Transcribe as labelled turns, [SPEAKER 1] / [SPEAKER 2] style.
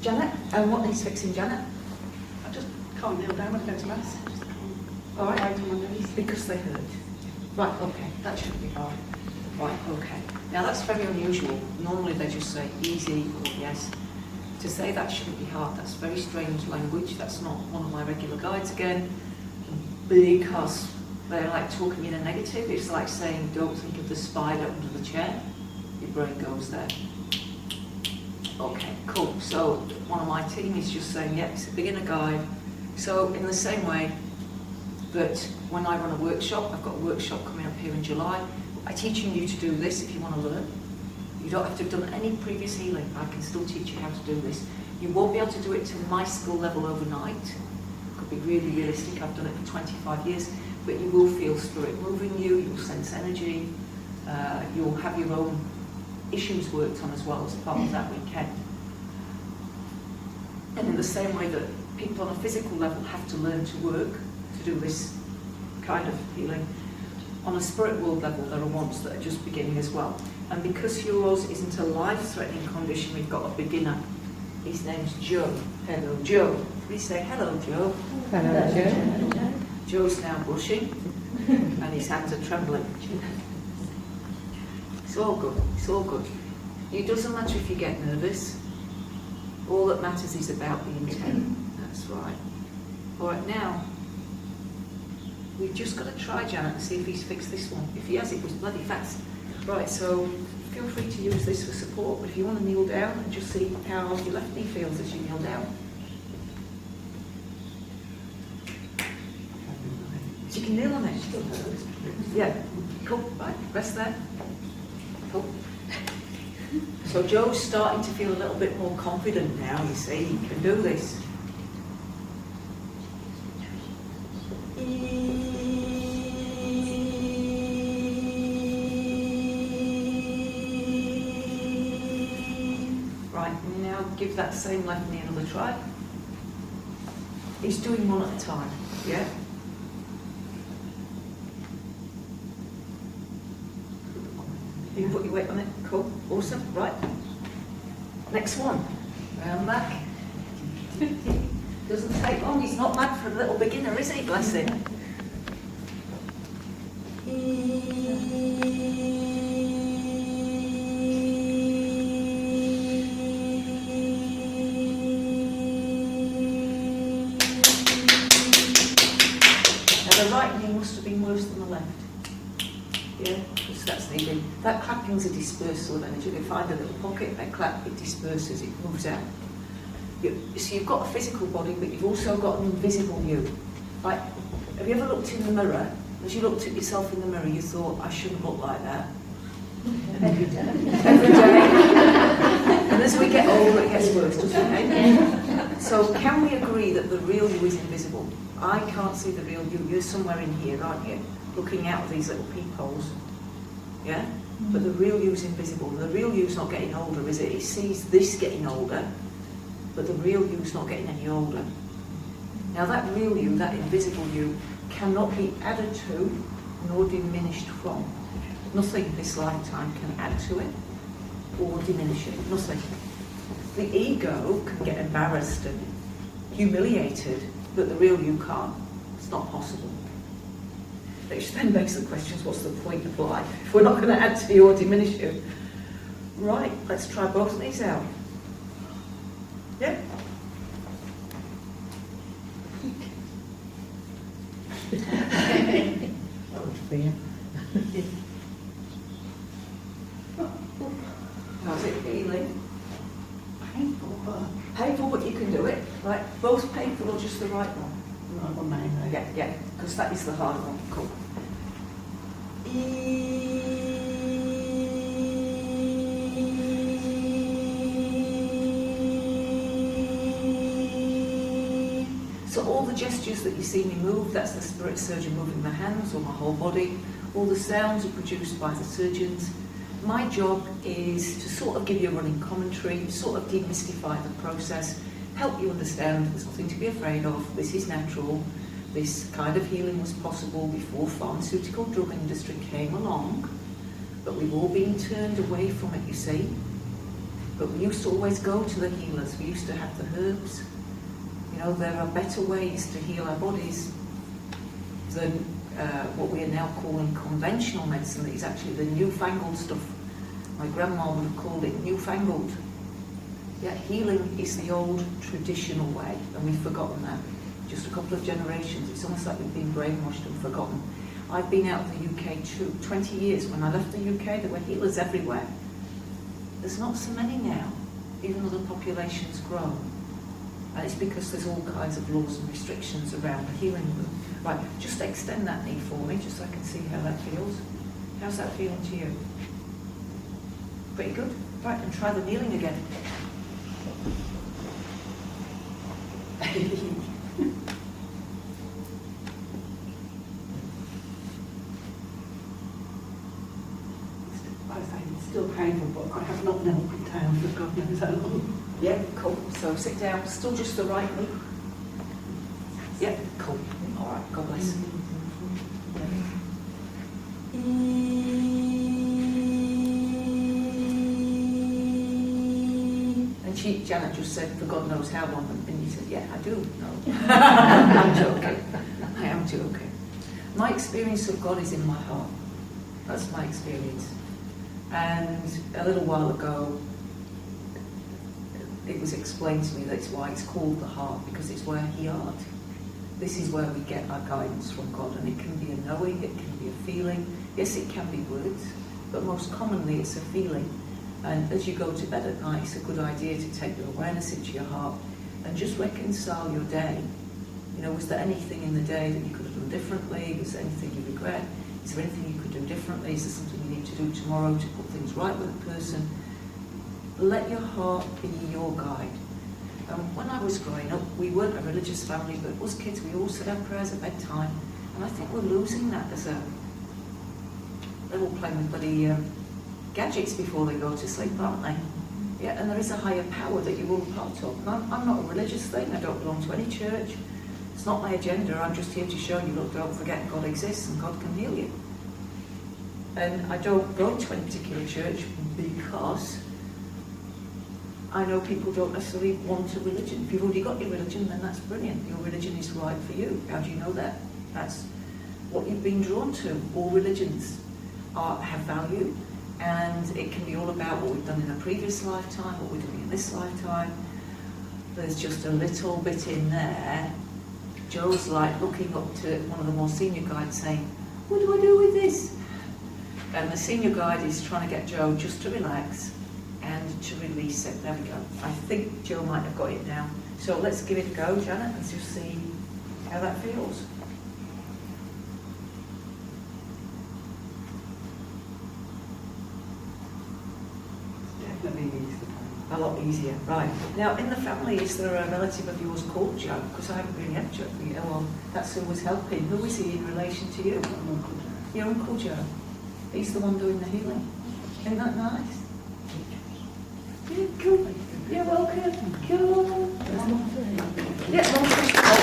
[SPEAKER 1] Janet, and what needs fixing, Janet?
[SPEAKER 2] I just can't kneel down when I go to mass.
[SPEAKER 1] All right.
[SPEAKER 2] Right on my knees.
[SPEAKER 1] Because they hurt. Right, okay, that shouldn't be hard. Right, okay. Now that's very unusual. Normally they just say easy or yes. To say that shouldn't be hard, that's very strange language. That's not one of my regular guides again. Because they're like talking in a negative. It's like saying, don't think of the spider under the chair. Your brain goes there. Okay, cool. So one of my team is just saying, yeah, it's a beginner guide. So in the same way that when I run a workshop, I've got a workshop coming up here in July, I'm teaching you to do this if you want to learn. You don't have to have done any previous healing. I can still teach you how to do this. You won't be able to do it to my skill level overnight. Could be really realistic. I've done it for 25 years, but you will feel spirit moving you, you'll sense energy, you'll have your own issues worked on as well as part of that weekend. And in the same way that people on a physical level have to learn to work to do this kind of healing, on a spirit world level there are ones that are just beginning as well. And because yours isn't a life-threatening condition, we've got a beginner. His name's Joe. Hello, Joe. Please say hello, Joe.
[SPEAKER 3] Hello, Joe.
[SPEAKER 1] Joe's now blushing and his hands are trembling. It's all good, it's all good. It doesn't matter if you get nervous. All that matters is about the intent. That's right. All right, now, we've just got to try Janet and see if he's fixed this one. If he has, it was bloody fast. Right, so feel free to use this for support, but if you want to kneel down and just see how your left knee feels as you kneel down. So you can kneel on it. Yeah, cool, right, rest there. Cool. So Joe's starting to feel a little bit more confident now, you see, he can do this. Right, now give that same left knee another try. He's doing one at a time, yeah? You put your weight on it, cool, awesome, right. Next one, round back. Doesn't take long, he's not mad for a little beginner, is he, bless him? Now the right knee must have been worse than the left. Yeah, because that's needed. That clapping's a dispersal of energy. They find a little pocket, they clap, it disperses, it moves out. So you've got a physical body, but you've also got an invisible you. Like, have you ever looked in the mirror? As you looked at yourself in the mirror, you thought, I shouldn't look like that. Every day. Every day. And as we get older, it gets worse, doesn't it? So can we agree that the real you is invisible? I can't see the real you. You're somewhere in here, aren't you? Looking out of these little peepholes. Yeah? But the real you's invisible. The real you's not getting older, is it? It sees this getting older, but the real you's not getting any older. Now that real you, that invisible you, cannot be added to nor diminished from. Nothing this lifetime can add to it or diminish it. Nothing. The ego can get embarrassed and humiliated, but the real you can't. It's not possible. Which then begs the questions, what's the point of life if we're not going to add to you or diminish you? Right, let's try both of these out. Yeah?
[SPEAKER 3] That was fair.
[SPEAKER 1] How's it feeling?
[SPEAKER 2] Painful,
[SPEAKER 1] Painful, but you can do it. Right, both painful or just the right one?
[SPEAKER 2] right on my nose.
[SPEAKER 1] Yeah, because that is the hard one. Cool. So all the gestures that you see me move, that's the spirit surgeon moving my hands or my whole body. All the sounds are produced by the surgeons. My job is to sort of give you a running commentary, sort of demystify the process, help you understand there's nothing to be afraid of, this is natural, this kind of healing was possible before pharmaceutical drug industry came along, but we've all been turned away from it, you see. But we used to always go to the healers. We used to have the herbs. You know, there are better ways to heal our bodies than what we are now calling conventional medicine. That is actually the newfangled stuff. My grandma would have called it newfangled. Yet healing is the old traditional way, and we've forgotten that. Just a couple of generations. It's almost like we've been brainwashed and forgotten. I've been out of the UK 20 years. When I left the UK, there were healers everywhere. There's not so many now, even though the population's grown. And it's because there's all kinds of laws and restrictions around the healing room. Right, just extend that knee for me, just so I can see how that feels. How's that feeling to you? Pretty good? Right, and try the kneeling again.
[SPEAKER 2] I say it's still painful, but I have not knelt down for God knows how long.
[SPEAKER 1] Yeah, cool. So sit down, still just the right knee. Yeah, cool. All right, God bless. And Janet just said, for God knows how long, and you said, yeah, I do know. I'm joking. I am joking. My experience of God is in my heart. That's my experience. And a little while ago, it was explained to me that's why it's called the heart, because it's where He art. This is where we get our guidance from God, and it can be a knowing, it can be a feeling. Yes, it can be words, but most commonly it's a feeling. And as you go to bed at night, it's a good idea to take your awareness into your heart and just reconcile your day. You know, was there anything in the day that you could have done differently? Was there anything you regret? Is there anything you could do differently? Is there something you need to do tomorrow to put things right with a person? Let your heart be your guide. When I was growing up, we weren't a religious family, but as kids we all said our prayers at bedtime. And I think we're losing that as a... They're all playing with bloody gadgets before they go to sleep, aren't they? Yeah, and there is a higher power that you're all part of. And I'm not a religious thing, I don't belong to any church. It's not my agenda, I'm just here to show you, look, don't forget God exists and God can heal you. And I don't go to any particular church because I know people don't necessarily want a religion. If you've already got your religion, then that's brilliant. Your religion is right for you. How do you know that? That's what you've been drawn to. All religions have value, and it can be all about what we've done in a previous lifetime, what we're doing in this lifetime. There's just a little bit in there. Joe's like looking up to one of the more senior guides saying, what do I do with this? And the senior guide is trying to get Joe just to relax and to release it. There we go. I think Joe might have got it now. So let's give it a go, Janet, and just see how that feels.
[SPEAKER 2] Definitely needs the pain.
[SPEAKER 1] A lot easier. Right. Now, in the family, is there a relative of yours called Joe? Because I haven't really had Joe. Yeah, well, that's who was helping. Who is he in relation to you? Your Uncle Joe. He's the one doing the healing. Isn't that nice? Yeah, cool. You're welcome. Cool. Yeah,